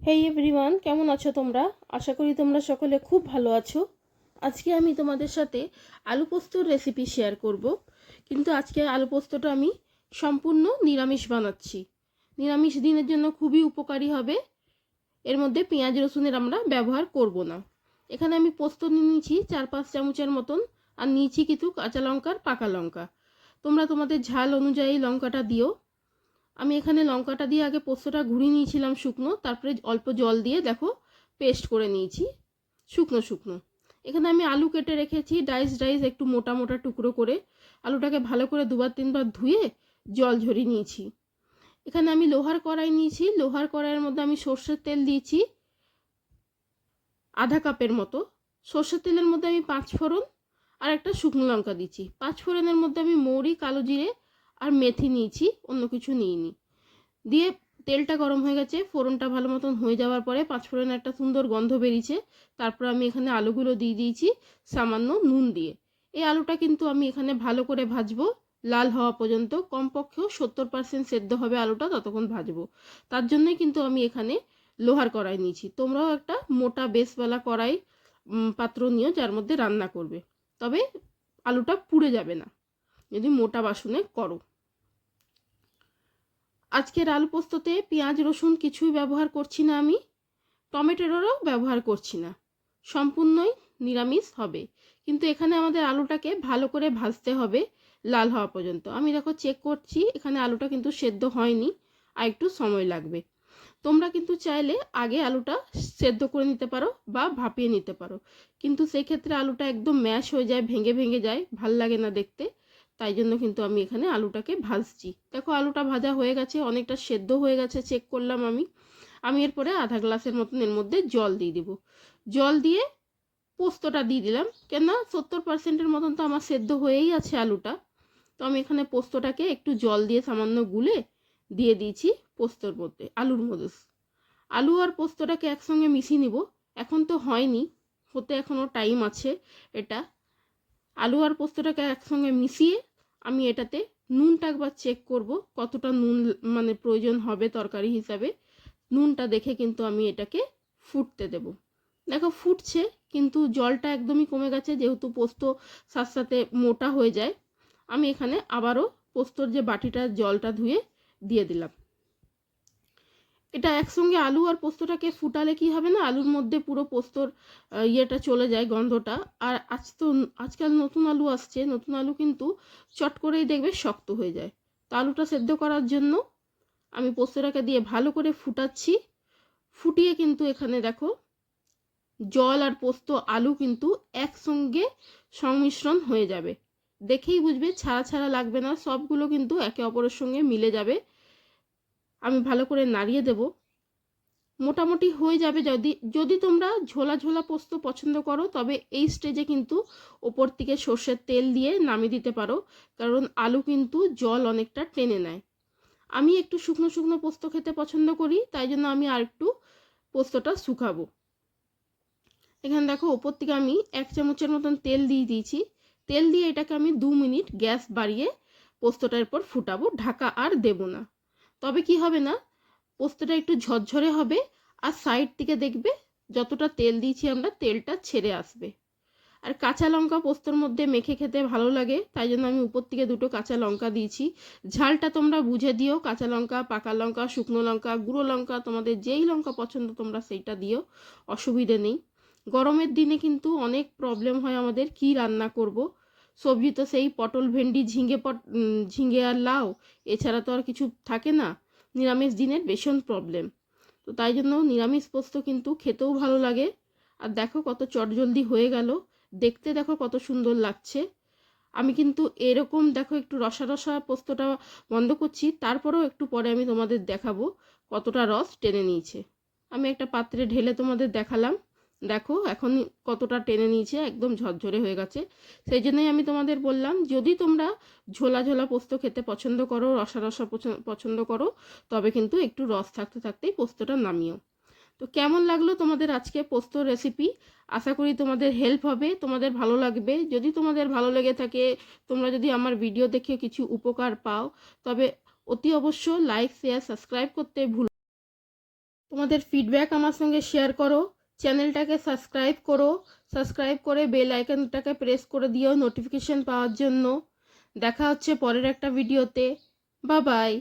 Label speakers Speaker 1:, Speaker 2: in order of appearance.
Speaker 1: হেই everyone, কেমন আছো তোমরা? আশা করি তোমরা সকলে খুব ভালো আছো। আজকে আমি তোমাদের সাথে আলু পোস্তর রেসিপি শেয়ার করব। কিন্তু আজকে আলু পোস্তটা আমি সম্পূর্ণ নিরামিষ বানাচ্ছি। নিরামিষ দিনের জন্য খুবই উপকারী হবে। এর মধ্যে পেঁয়াজ রসুনের আমরা ব্যবহার করব না। এখানে আমি পোস্ত নিয়েছি 4-5 চামচের মতন, আর নিয়েছি কিছু কাঁচা লঙ্কার পাকা লঙ্কা। তোমরা তোমাদের ঝাল অনুযায়ী লঙ্কাটা দিও। আমি এখানে লঙ্কাটা দিয়ে আগে পোস্তটা ঘুরিয়ে নিয়েছিলাম শুকনো, তারপরে অল্প জল দিয়ে দেখো পেস্ট করে নিয়েছি শুকনো শুকনো। এখানে আমি আলু কেটে রেখেছি ডাইস একটু মোটা মোটা টুকরো করে। আলুটাকে ভালো করে 2-3 বার ধুয়ে জল ঝরিয়ে নিয়েছি। এখানে আমি লোহার কড়াই নিয়েছি। লোহার কড়াইয়ের মধ্যে আমি সর্ষের তেল দিয়েছি আধা কাপের মতো। সর্ষের তেলের মধ্যে আমি 5 ফোড়ন আর একটা শুকনো লঙ্কা দিচ্ছি। 5 ফোড়নের মধ্যে আমি মৌরি, কালো জিরে আর মেথি নিয়েছি, অন্য কিছু নিইনি। দিয়ে তেলটা গরম হয়ে গেছে, ফোড়নটা ভালো মতন হয়ে যাওয়ার পরে 5 ফোড়নের একটা সুন্দর গন্ধ বেরিয়েছে। তারপর আমি এখানে আলুগুলো দিয়ে দিয়েছি সামান্য নুন দিয়ে। এই আলুটা কিন্তু আমি এখানে ভালো করে ভাজবো লাল হওয়া পর্যন্ত। কমপক্ষেও 70% সেদ্ধ হবে আলুটা, ততক্ষণ ভাজবো। তার জন্যই কিন্তু আমি এখানে লোহার কড়াই নিয়েছি। তোমরাও একটা মোটা বেসওয়ালা কড়াই পাত্র নিও যার মধ্যে রান্না করবে, তবে আলুটা পুড়ে যাবে না যদি মোটা বাসনে করো। আজকের আলু পোস্ততে পেঁয়াজ রসুন কিছুই ব্যবহার করছি না, আমি টমেটোরও ব্যবহার করছি না, সম্পূর্ণই নিরামিষ হবে। কিন্তু এখানে আমাদের আলুটাকে ভালো করে ভাজতে হবে লাল হওয়া পর্যন্ত। আমি দেখো চেক করছি, এখানে আলুটা কিন্তু সেদ্ধ হয়নি, আর একটু সময় লাগবে। তোমরা কিন্তু চাইলে আগে আলুটা সেদ্ধ করে নিতে পারো বা ভাপিয়ে নিতে পারো, কিন্তু সেই ক্ষেত্রে আলুটা একদম ম্যাশ হয়ে যায়, ভেঙে ভেঙে যায়, ভাল লাগে না দেখতে। তাই জন্য কিন্তু আমি এখানে আলুটাকে ভাজছি। দেখো আলুটা ভাজা হয়ে গেছে, অনেকটা সেদ্ধ হয়ে গেছে, চেক করলাম আমি। আমি এরপরে আধা গ্লাসের মতন এর মধ্যে জল দিয়ে দিব। জল দিয়ে পোস্তটা দিয়ে দিলাম, কেন 70%-এর মতন তো আমার সেদ্ধ হয়েই আছে আলুটা। তো আমি এখানে পোস্তটাকে একটু জল দিয়ে সামান্য গুলে দিয়ে দিয়েছি পোস্তর মধ্যে, আলুর মধ্যে। আলু আর পোস্তটাকে একসঙ্গে মিশিয়ে নিব। এখন তো হয়নি, হতে এখনও টাইম আছে। এটা আলু আর পোস্তটাকে একসঙ্গে মিশিয়ে আমি এটাতে নুনটা একবার চেক করব কতটা নুন মানে প্রয়োজন হবে তরকারি হিসাবে। নুনটা দেখে কিন্তু আমি এটাকে ফুটতে দেব। দেখো ফুটছে, কিন্তু জলটা একদমই কমে গেছে, যেহেতু পোস্ত সাথে সাথে মোটা হয়ে যায়। আমি এখানে আবারও পোস্তর যে বাটিটা জলটা ধুয়ে দিয়ে দিলাম। এটা একসঙ্গে আলু আর পোস্তটাকে ফুটালে কি হবে না, আলুর মধ্যে পুরো পোস্তর ইয়েটা চলে যায়, গন্ধটা। আর আজকাল নতুন আলু আসছে, নতুন আলু কিন্তু চট করেই দেখবে শক্ত হয়ে যায়। তো আলুটা সেদ্ধ করার জন্য আমি পোস্তটাকে দিয়ে ভালো করে ফুটাচ্ছি। ফুটিয়ে কিন্তু এখানে দেখো জল আর পোস্ত আলু কিন্তু একসঙ্গে সংমিশ্রণ হয়ে যাবে। দেখেই বুঝবে, ছাড়া ছাড়া লাগবে না, সবগুলো কিন্তু একে অপরের সঙ্গে মিলে যাবে। আমি ভালো করে নাড়িয়ে দেব, মোটামুটি হয়ে যাবে। যদি যদি তোমরা ঝোলা ঝোলা পোস্ত পছন্দ করো, তবে এই স্টেজে কিন্তু ওপর থেকে সর্ষের তেল দিয়ে নামিয়ে দিতে পারো, কারণ আলু কিন্তু জল অনেকটা টেনে নেয়। আমি একটু শুকনো শুকনো পোস্ত খেতে পছন্দ করি, তাই জন্য আমি আর একটু পোস্তটা শুকাবো। এখানে দেখো ওপর থেকে আমি 1 চামচের মতন তেল দিয়ে দিয়েছি। তেল দিয়ে এটাকে আমি 2 মিনিট গ্যাস বাড়িয়ে পোস্তটার উপর ফুটাবো, ঢাকা আর দেব না। তবে কি হবে না, পোস্তটা একটু ঝরঝরে হবে, আর সাইড থেকে দেখবে যতটা তেল দিয়েছি আমরা তেলটা ছেড়ে আসবে। আর কাঁচা লঙ্কা পোস্তর মধ্যে মেখে খেতে ভালো লাগে, তাই জন্য আমি উপর থেকে 2টো কাঁচা লঙ্কা দিয়েছি। ঝালটা তোমরা বুঝে দিও, কাঁচা লঙ্কা, পাকা লঙ্কা, শুকনো লঙ্কা, গুঁড়ো লঙ্কা, তোমাদের যেই লঙ্কা পছন্দ তোমরা সেইটা দিও, অসুবিধে নেই। গরমের দিনে কিন্তু অনেক প্রবলেম হয় আমাদের, কি রান্না করব। সবজি তো সেই পটল, ভেন্ডি, ঝিঙে আর লাউ, এছাড়া তো আর কিছু থাকে না। নিরামিষ দিনের ভীষণ প্রবলেম। তো তাই জন্য নিরামিষ পোস্ত কিন্তু খেতেও ভালো লাগে। আর দেখো কত চটজলদি হয়ে গেল, দেখতে দেখো কত সুন্দর লাগছে। আমি কিন্তু এরকম দেখো একটু রসা রসা পোস্তটা বন্ধ করছি, তারপরেও একটু পরে আমি তোমাদের দেখাবো কতটা রস টেনে নিয়েছে। আমি একটা পাত্রে ঢেলে তোমাদের দেখালাম, দেখো এখন কতটা টেনে নিয়েছে, একদম ঝরঝরে হয়ে গেছে। সেই জন্যই আমি তোমাদের বললাম, যদি তোমরা ঝোলা ঝোলা পোস্ত খেতে পছন্দ করো, রসা রসা পছন্দ করো, তবে কিন্তু একটু রস থাকতে থাকতেই পোস্তটা নামিও। তো কেমন লাগলো তোমাদের আজকে পোস্ত রেসিপি? আশা করি তোমাদের হেল্প হবে, তোমাদের ভালো লাগবে। যদি তোমাদের ভালো লেগে থাকে, তোমরা যদি আমার ভিডিও দেখে কিছু উপকার পাও, তবে অতি অবশ্য লাইক, শেয়ার, সাবস্ক্রাইব করতে ভুলো তোমাদের ফিডব্যাক আমার সঙ্গে শেয়ার করো, চ্যানেলটাকে সাবস্ক্রাইব করো, সাবস্ক্রাইব করে বেল আইকনটাকে প্রেস করে দিও নোটিফিকেশন পাওয়ার জন্য। দেখা হচ্ছে পরের একটা ভিডিওতে। Bye bye.